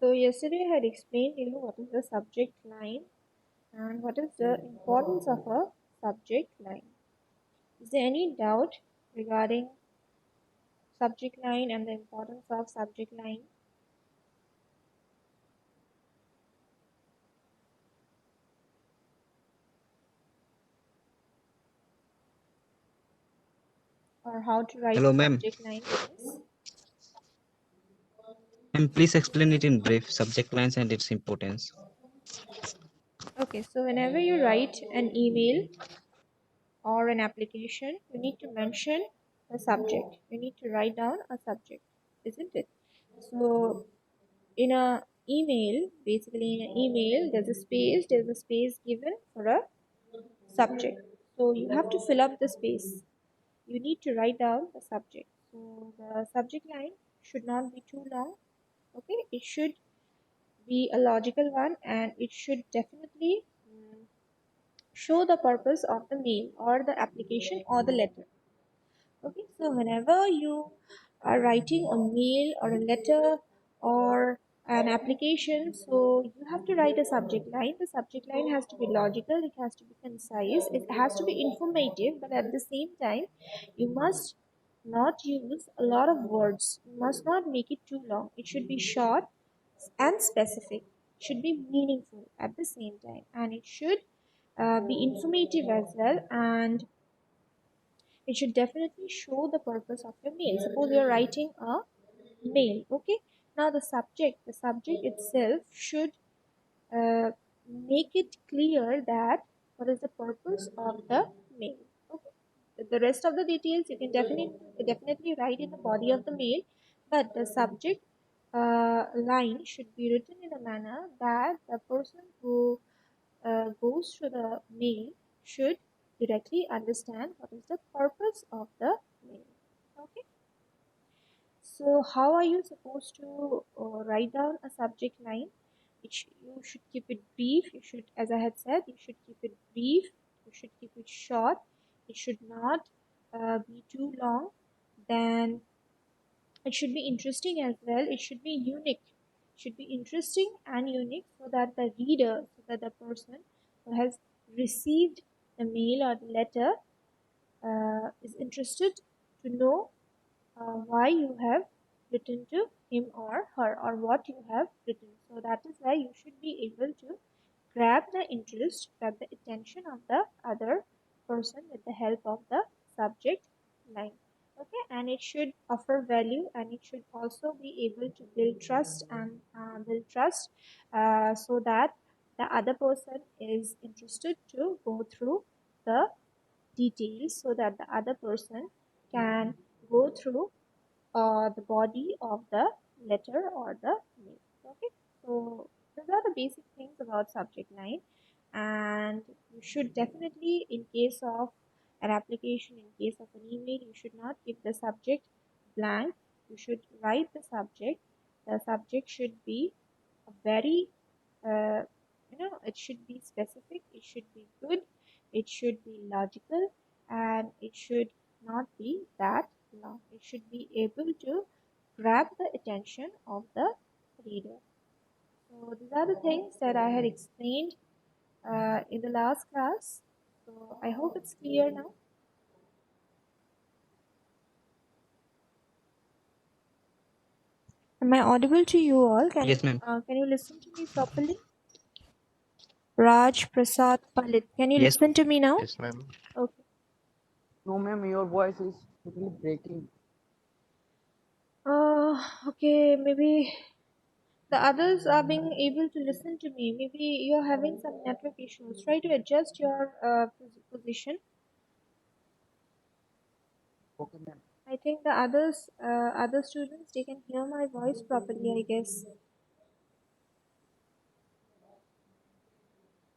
So yesterday I had explained you what is the subject line and what is the importance of a subject line. Is there any doubt regarding subject line and the importance of subject line? Or how to write Hello, a ma'am. subject line? Yes. Ma'am, please explain it in brief, subject lines and its importance. Okay, so whenever you write an email or an application, you need to mention a subject. You need to write down a subject, isn't it? So in a email, basically in an email, there's a space given for a subject. So you have to fill up the space. You need to write down the subject. So the subject line should not be too long. Okay, it should be a logical one, and it should definitely show the purpose of the mail or the application or the letter. Okay, so whenever you are writing a mail or a letter or an application, so you have to write a subject line. The subject line has to be logical, it has to be concise, it has to be informative, but at the same time, you must not use a lot of words. You must not make it too long. It should be short and specific. It should be meaningful at the same time, and it should be informative as well, and it should definitely show the purpose of your mail. Suppose you're writing a mail, okay? Now the subject itself should uh, make it clear that what is the purpose of the mail. Okay. The rest of the details you can definitely write in the body of the mail, but the subject line should be written in a manner that the person who goes through the mail should directly understand what is the purpose of the mail. Okay. So how are you supposed to write down a subject line? You should keep it brief. You should, as I had said, you should keep it brief. You should keep it short. It should not be too long. Then it should be interesting as well. It should be unique. It should be interesting and unique so that the reader, so that the person who has received the mail or the letter is interested to know why you have written to him or her, or what you have written. So that is why you should be able to grab the interest, grab the attention of the other person with the help of the subject line. Okay, and it should offer value, and it should also be able to build trust and so that the other person is interested to go through the details, so that the other person can go through the body of the letter or the mail. Okay, so these are the basic things about subject line, and you should definitely, in case of an application, in case of an email, you should not keep the subject blank. You should write the subject. The subject should be a very it should be specific, it should be good, it should be logical, and it should not be that long. It should be able to grab the attention of the reader. So these are the things that I had explained in the last class. So I hope it's clear now. Am I audible to you all? Yes, ma'am. Can you listen to me properly? Raj Prasad Palit, can you Yes, listen to me now? Yes, ma'am. Okay. No, ma'am, your voice is totally breaking. Okay, maybe the others are being able to listen to me. Maybe you're having some network issues. Try to adjust your position. Okay, ma'am. I think the other students, they can hear my voice properly, I guess.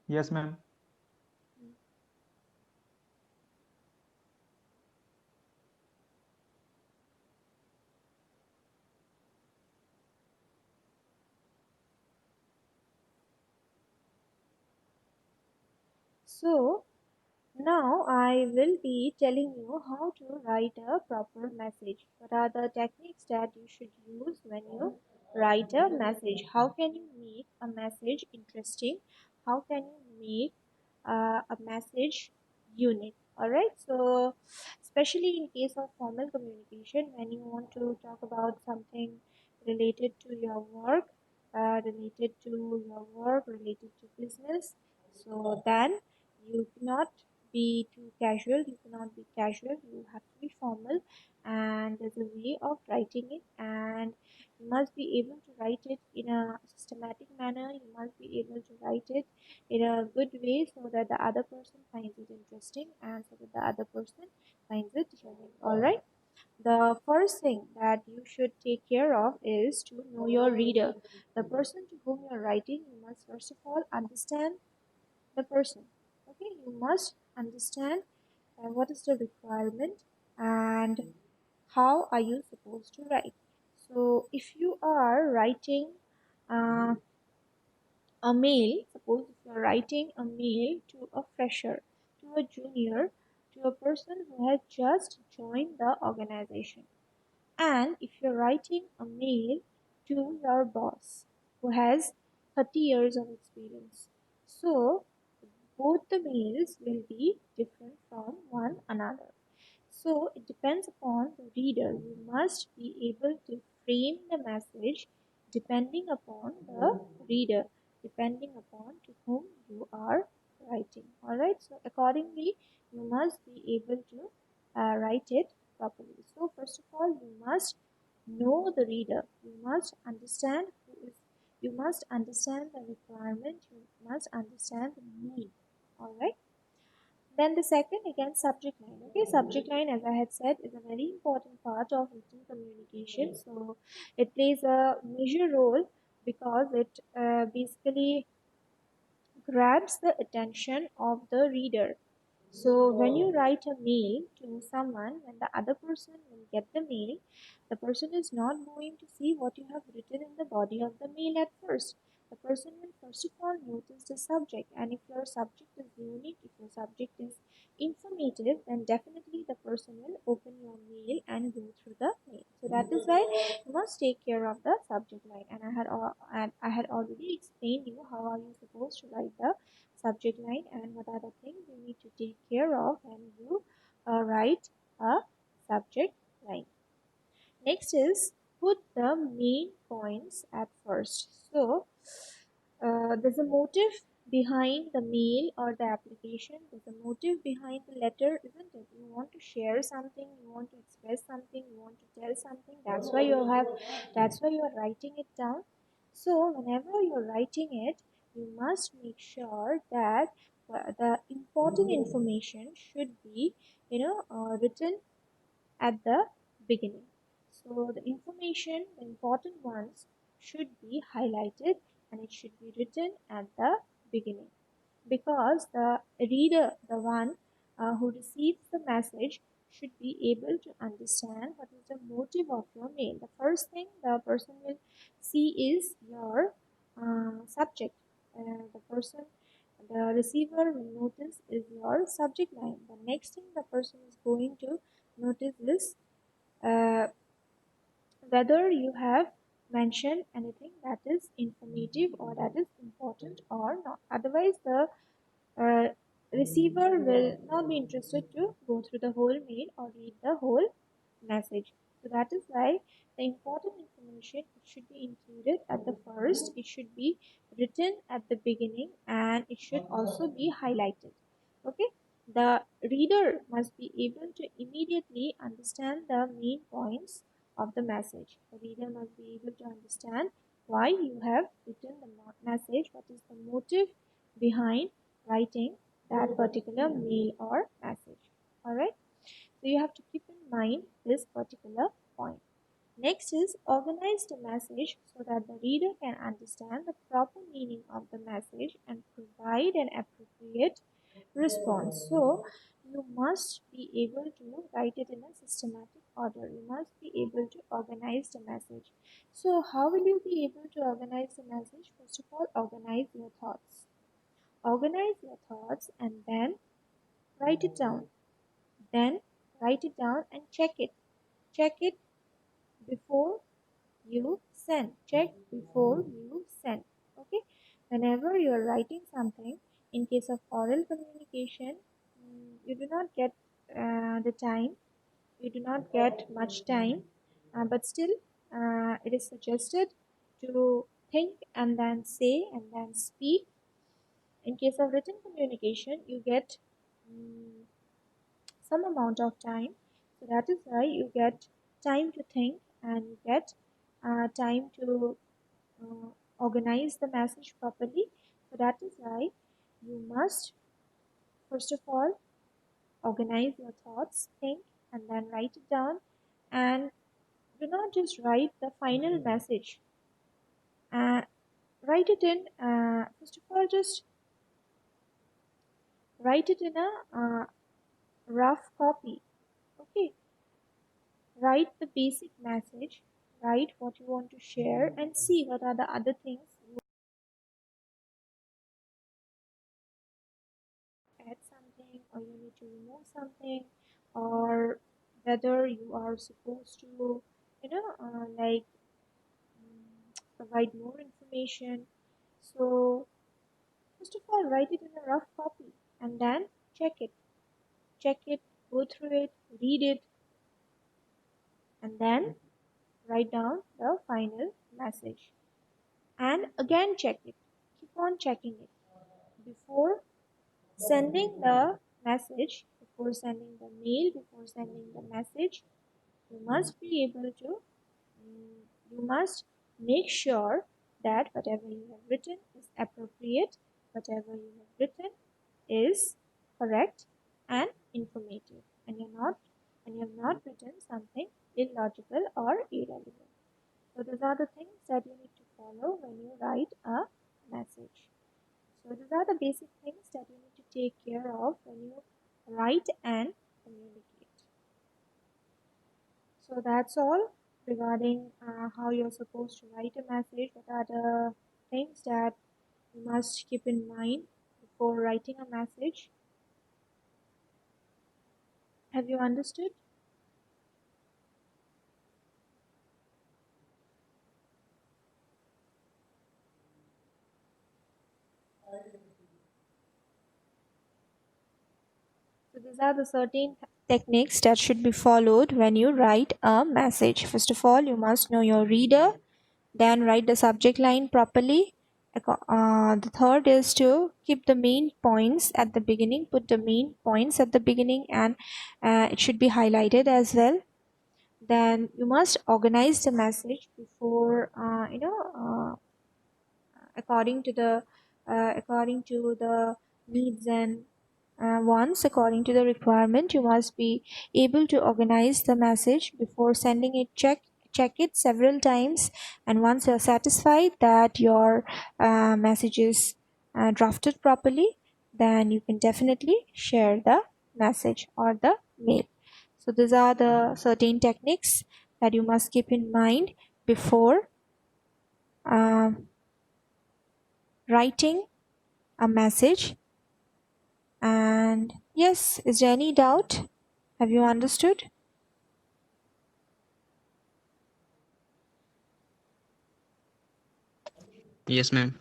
Yes, ma'am. So now I will be telling you how to write a proper message. What are the techniques that you should use when you write a message? How can you make a message interesting? How can you make a message unique? All right, so especially in case of formal communication, when you want to talk about something related to your work, related to business, so then you cannot be too casual, you have to be formal, and there's a way of writing it, and you must be able to write it in a systematic manner. You must be able to write it in a good way so that the other person finds it interesting and so that the other person finds it unique. All right, the first thing that you should take care of is to know your reader, the person to whom you're writing. You must first of all understand the person. Okay, you must understand what is the requirement and how are you supposed to write. So if you are writing uh, a mail, suppose if you are writing a mail to a fresher, to a junior, to a person who has just joined the organization, and if you're writing a mail to your boss who has 30 years of experience, so both the mails will be different from one another. So it depends upon the reader. You must be able to frame the message depending upon the reader, depending upon to whom you are writing. Alright, so accordingly, you must be able to write it properly. So first of all, you must know the reader. You must understand who is. You must understand the requirement. You must understand the need. Alright. Then the second, again, subject line. Okay, subject line, as I had said, is a very important part of written communication. So it plays a major role because it basically grabs the attention of the reader. So when you write a mail to someone, when the other person will get the mail, the person is not going to see what you have written in the body of the mail at first. The person will first of all notice the subject, and if your subject is unique, if your subject is informative, then definitely the person will open your mail and go through the mail. So that is why you must take care of the subject line. And I had already explained you how are you supposed to write the subject line and what are the things you need to take care of when you write a subject line. Next is put the main points at first. So there's a motive behind the mail or the application. There's a motive behind the letter, isn't it? You want to share something, you want to express something, you want to tell something. That's why you are writing it down. So whenever you're writing it, you must make sure that the important information should be, written at the beginning. So the information, the important ones should be highlighted and it should be written at the beginning, because the reader, the one who receives the message, should be able to understand what is the motive of your mail. The first thing the person will see is your subject. The person, the receiver will notice is your subject line. The next thing the person is going to notice is uh, whether you have mentioned anything that is informative or that is important or not. Otherwise, the uh, receiver will not be interested to go through the whole mail or read the whole message. So that is why the important information, it should be included at the first, it should be written at the beginning, and it should also be highlighted. Okay, the reader must be able to immediately understand the main points of the message. The reader must be able to understand why you have written the message, what is the motive behind writing that particular mail or message. Alright, so you have to keep in mind this particular point. Next is organize the message so that the reader can understand the proper meaning of the message and provide an appropriate response. So you must be able to write it in a systematic order. You must be able to organize the message. So how will you be able to organize the message? First of all, organize your thoughts. Organize your thoughts and then write it down. Then write it down and check it. Check it before you send. Check before you send. Okay, whenever you are writing something, in case of oral communication, you do not get the time, you do not get much time, but still it is suggested to think and then say and then speak. In case of written communication, you get some amount of time, so that is why you get time to think and you get time to organize the message properly. So that is why you must first of all organize your thoughts, think, and then write it down, and do not just write the final message. Write it in first of all, just write it in a rough copy. Okay, write the basic message, write what you want to share, and see what are the other things you add something or you need to remove something, or whether you are supposed to like provide more information. So first of all, write it in a rough copy and then check it. Check it, go through it, read it, and then write down the final message. And again check it. Keep on checking it. Before sending the message, before sending the mail, before sending the message, you must be able to, you must make sure that whatever you have written is appropriate, whatever you have written is correct and informative, and you have not written something illogical or irrelevant. So these are the things that you need to follow when you write a message. So these are the basic things that you need to take care of when you write and communicate. So that's all regarding how you're supposed to write a message. What are the things that you must keep in mind before writing a message? Have you understood? So these are the certain techniques that should be followed when you write a message. First of all, you must know your reader, then write the subject line properly. The third is to keep the main points at the beginning, put the main points at the beginning, and it should be highlighted as well. Then you must organize the message before according to the needs and wants, according to the requirement. You must be able to organize the message before sending it. Check it several times, and once you're satisfied that your message is drafted properly, then you can definitely share the message or the mail. So these are the certain techniques that you must keep in mind before writing a message. And yes, is there any doubt? Have you understood? Yes, ma'am.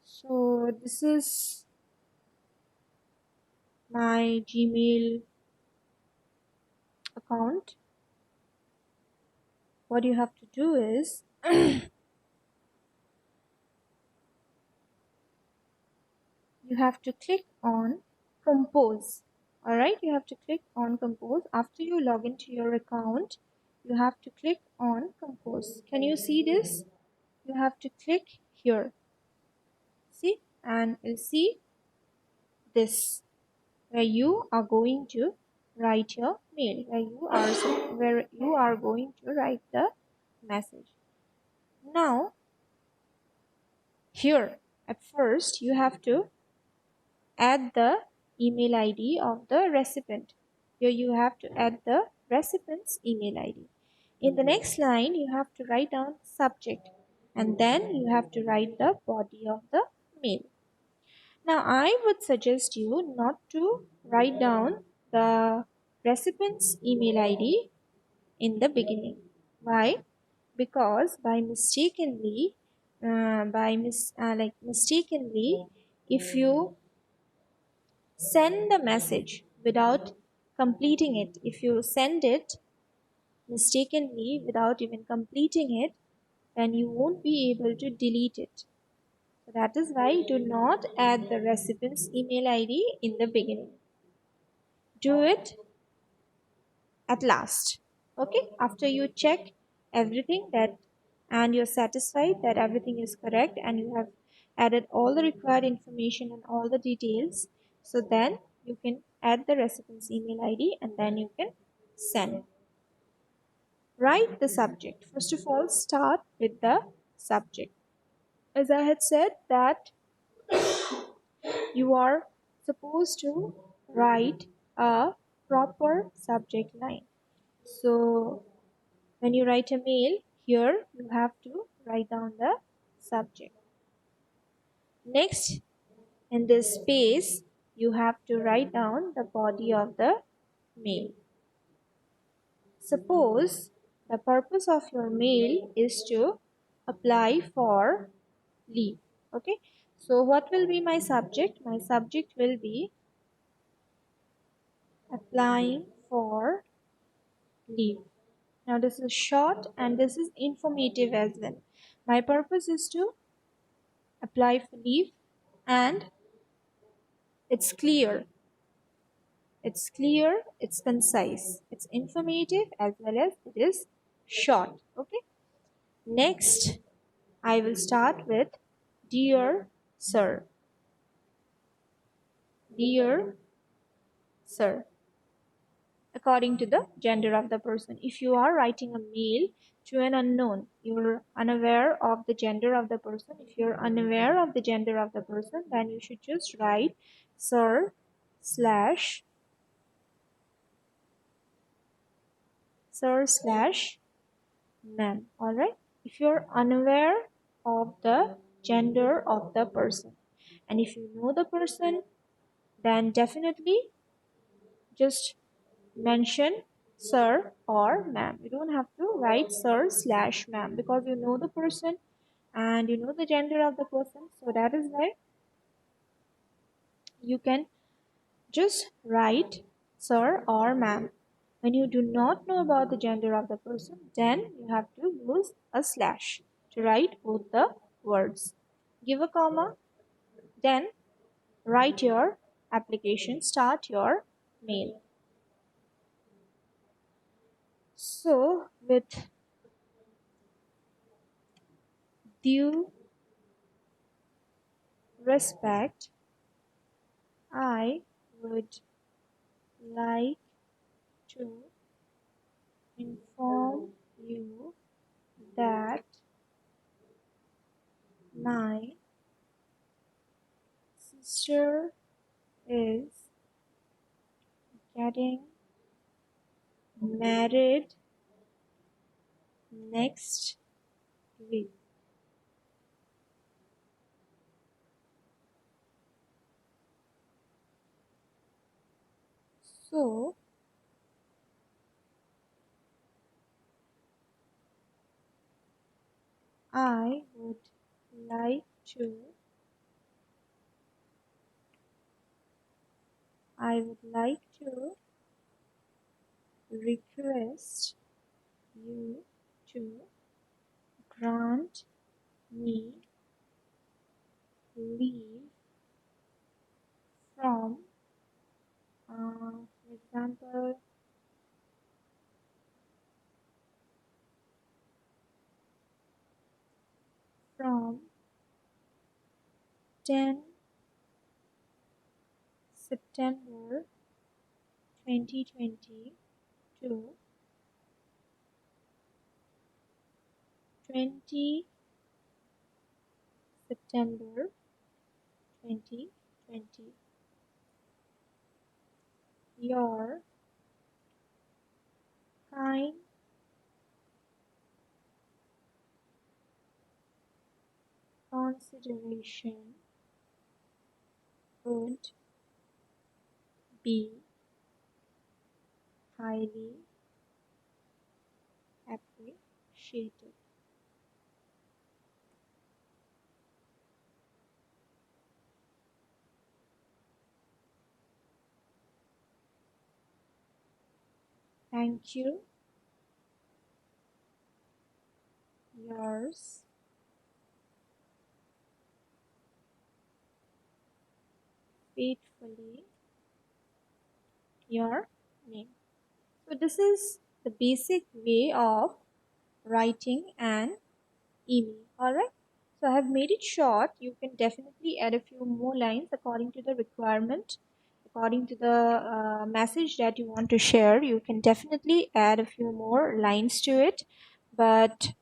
So this is my Gmail account. What you have to do is you have to click on compose. All right, you have to click on compose. After you log into your account, you have to click on compose. Can you see this? You have to click here. See, and you'll see this where you are going to write your mail, where you are going to write the message. Now here at first you have to add the email ID of the recipient. Here you have to add the recipient's email ID. In the next line you have to write down subject, and then you have to write the body of the mail. Now I would suggest you not to write down the recipient's email ID in the beginning. Why? Because mistakenly, if you send the message without completing it, if you send it mistakenly without even completing it, then you won't be able to delete it. So that is why do not add the recipient's email ID in the beginning. Do it at last. Okay, after you check everything that and you're satisfied that everything is correct and you have added all the required information and all the details, so then you can add the recipient's email ID and then you can send. Write the subject. First of all, start with the subject. As I had said that you are supposed to write a proper subject line. So when you write a mail, here you have to write down the subject. Next, in this space, you have to write down the body of the mail. Suppose the purpose of your mail is to apply for leave. Okay, so what will be my subject? My subject will be applying for leave. Now this is short and this is informative as well. My purpose is to apply for leave and it's clear, it's concise, it's informative as well as it is short. Okay, next I will start with dear sir. Dear sir, according to the gender of the person. If you are writing a mail to an unknown, you're unaware of the gender of the person. If you're unaware of the gender of the person, then you should just write sir slash ma'am. All right. If you're unaware of the gender of the person, and if you know the person, then definitely just mention sir or ma'am. You don't have to write sir slash ma'am because you know the person and you know the gender of the person. So that is why you can just write sir or ma'am. When you do not know about the gender of the person, then you have to use a slash to write both the words. Give a comma, then write your application, start your mail. So, with due respect, I would like to inform you that my sister is getting married next week. So, I would like to I would like to request you to grant me leave from, for example, from 10 September 2020 to 20 September 2020. Your kind consideration would be highly appreciated. Thank you. Yours faithfully, your name. So this is the basic way of writing an email. Alright. So I have made it short. You can definitely add a few more lines according to the requirement, according to the message that you want to share. You can definitely add a few more lines to it, but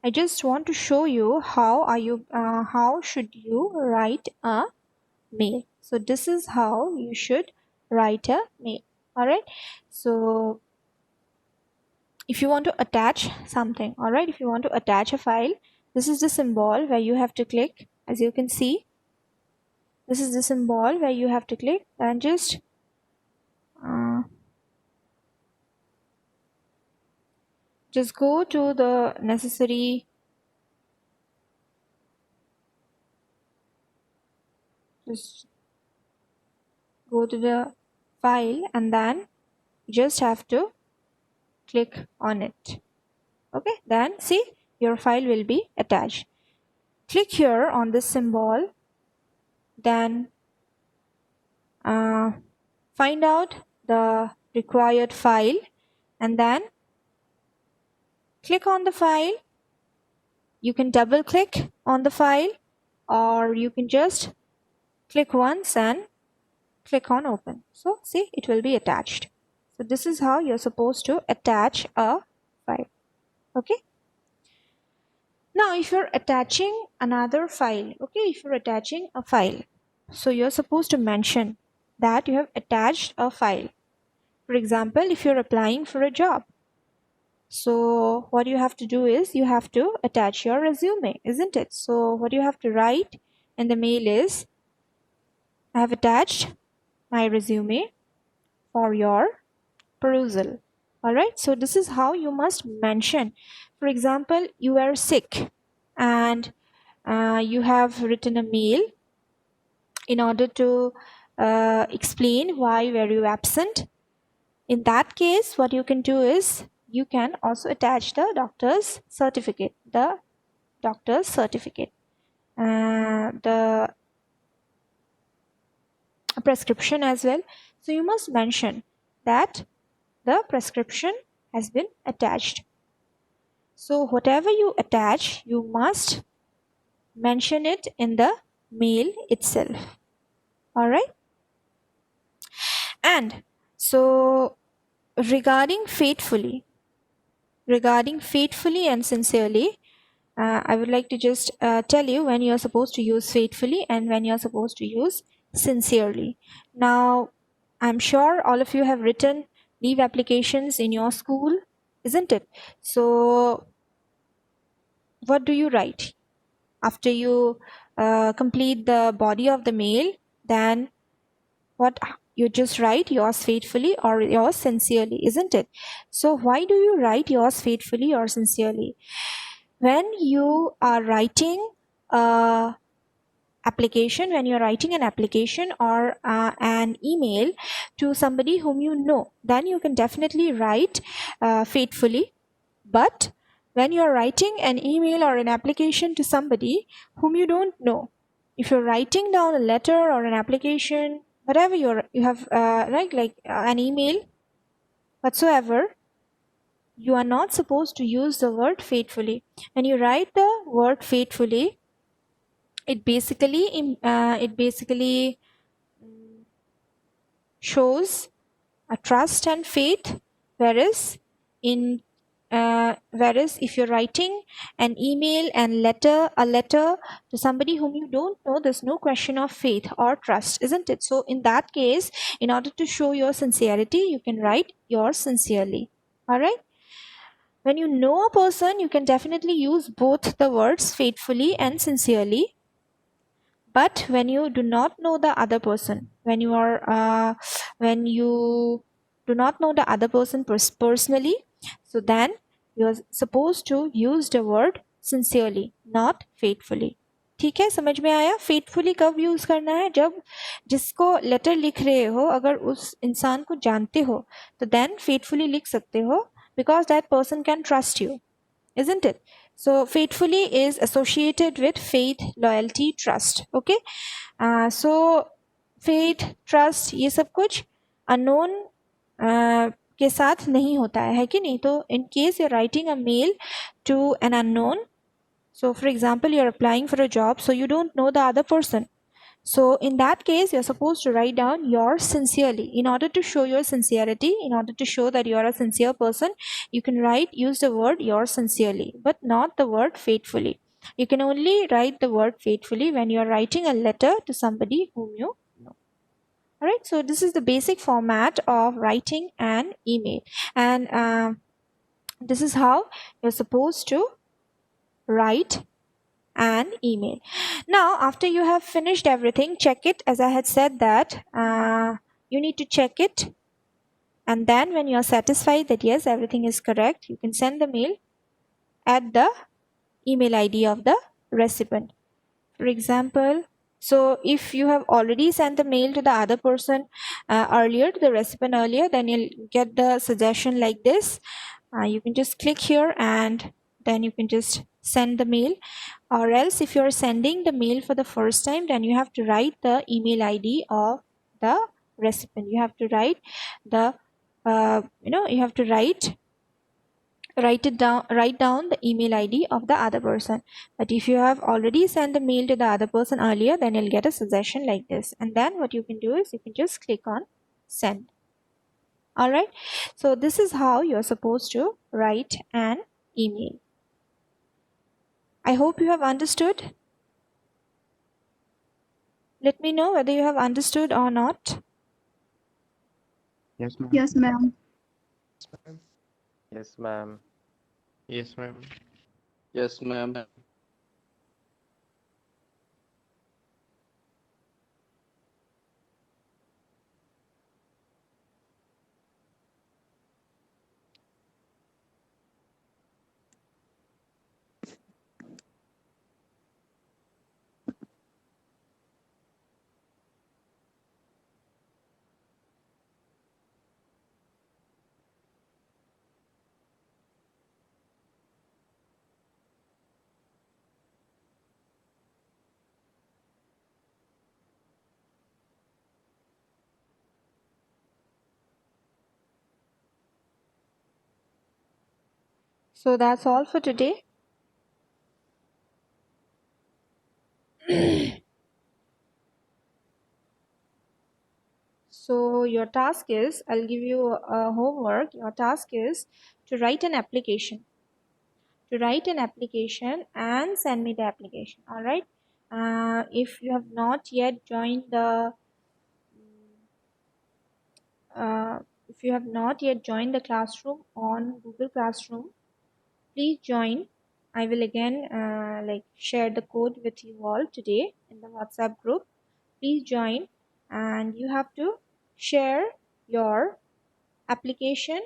I just want to show you how should you write a mail. So this is how you should write a mail. All right. So if you want to attach something, all right, if you want to attach a file, this is the symbol where you have to click. As you can see, this is the symbol where you have to click and just go to the necessary, just go to the file and then just have to click on it. Okay, then see, your file will be attached. Click here on this symbol, then find out the required file and then click on the file. You can double click on the file or you can just click once and click on open. So see, it will be attached. So this is how you're supposed to attach a file. Okay. Now if you're attaching another file, okay, if you're attaching a file, so you're supposed to mention that you have attached a file. For example, if you're applying for a job, so what you have to do is you have to attach your resume, isn't it? So what you have to write in the mail is, I have attached my resume for your perusal. All right, so this is how you must mention. For example, you are sick and you have written a mail in order to explain why were you absent. In that case, what you can do is you can also attach the doctor's certificate, the prescription as well. So you must mention that the prescription has been attached. So whatever you attach, you must mention it in the mail itself. All right. And so regarding faithfully and sincerely, I would like to just tell you when you're supposed to use faithfully and when you're supposed to use sincerely. Now, I'm sure all of you have written leave applications in your school, isn't it? So what do you write? After you complete the body of the mail, then what you just write yours faithfully or yours sincerely, isn't it? So why do you write yours faithfully or sincerely? When you are writing application, when you're writing an application or an email to somebody whom you know, then you can definitely write faithfully. But when you're writing an email or an application to somebody whom you don't know, if you're writing down a letter or an application, whatever you have like an email whatsoever, you are not supposed to use the word faithfully. When you write the word faithfully, it basically shows a trust and faith, whereas if you're writing an email and a letter to somebody whom you don't know, there's no question of faith or trust, isn't it? So in that case, in order to show your sincerity, you can write yours sincerely. All right. When you know a person, you can definitely use both the words faithfully and sincerely. But when you do not know the other person, when you do not know the other person personally, so then you're supposed to use the word sincerely, not faithfully. ठीक है, समझ में आया? Faithfully कब use करना है? जब जिसको लेटर लिख रहे हो, अगर उस इंसान को जानते हो, तो देन फेथफुली लिख सकते हो, because that person can trust you, isn't it? So faithfully is associated with faith, loyalty, trust. Okay. So faith, trust, ये सब कुछ unknown के साथ नहीं होता है कि नहीं? तो in case you're writing a mail to an unknown, so for example you're applying for a job, so you don't know the other person. So in that case, you're supposed to write down yours sincerely. In order to show your sincerity, in order to show that you are a sincere person, you can use the word yours sincerely, but not the word faithfully. You can only write the word faithfully when you're writing a letter to somebody whom you know. Alright, so this is the basic format of writing an email. And this is how you're supposed to write an email. Now, after you have finished everything, check it. As I had said that you need to check it, and then when you are satisfied that yes, everything is correct, you can send the mail at the email ID of the recipient. For example, so if you have already sent the mail to the other person earlier, to the recipient earlier, then you'll get the suggestion like this. You can just click here and then you can just send the mail. Or else if you're sending the mail for the first time, then you have to write the email ID of the recipient. You have to write the you have to write down the email ID of the other person. But if you have already sent the mail to the other person earlier, then you'll get a suggestion like this, and then what you can do is you can just click on send. All right, so this is how you're supposed to write an email. I hope you have understood. Let me know whether you have understood or not. Yes, ma'am. Yes, ma'am. Yes, ma'am. Yes, ma'am. Yes, ma'am. So that's all for today. So your task is, I'll give you a homework. Your task is to write an application. And send me the application. All right. If you have not yet joined the classroom on Google Classroom, please join. I will again share the code with you all today in the WhatsApp group. Please join, and you have to share your application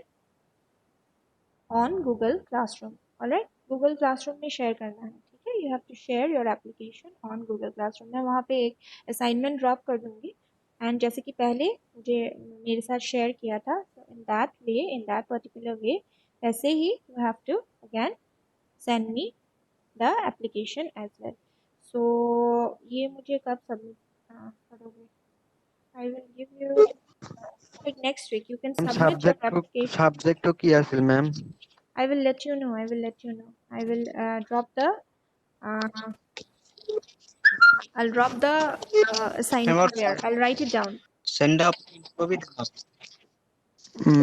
on Google Classroom. All right, Google Classroom में share करना है, ठीक है? You have to share your application on Google Classroom. मैं वहाँ पे एक assignment drop कर दूँगी, and जैसे कि पहले मुझे मेरे साथ share किया था, so in that particular way, ऐसे ही you have to again send me the application as well. So ये मुझे कब submit करोगे? I will give you like next week. You can submit your application. Subject to কি আছিল ma'am? I will let you know. I will drop the I'll drop the assignment there. I'll write it down. Send up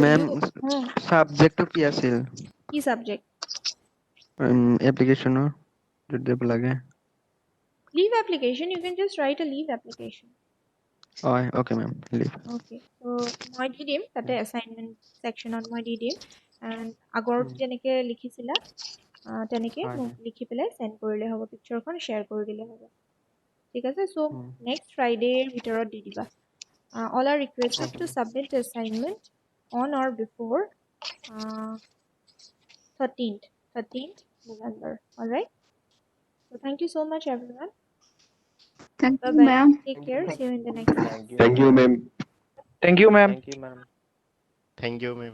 ma'am hmm, সাবজেক্টটো কি আছিল কি subject? এপ্লিকেশনৰ যদি দিব লাগে Leave application, you can just write a leave application. হয় okay ma'am leave Okay, so মই দি দিম তাতে assignment sectionত মই দি দিম and আগৰ যেনেকে লিখিছিলা তেনেকে হয়, মোক হয়। লিখি পেলাই চেণ্ড কৰিলে হ'ব, পিকচাৰখন শ্বেয়াৰ কৰি দিলে হ'ব। ঠিক আছে, so next Friday ভিতৰত দি দিবা। All are requested to submit the assignment on or before 13th November. All right, so thank you so much everyone. Thank Bye you, bye, ma'am. take care, see you in the next class. Thank you, ma'am. Thank you, ma'am. Thank you, ma'am. Thank you, ma'am.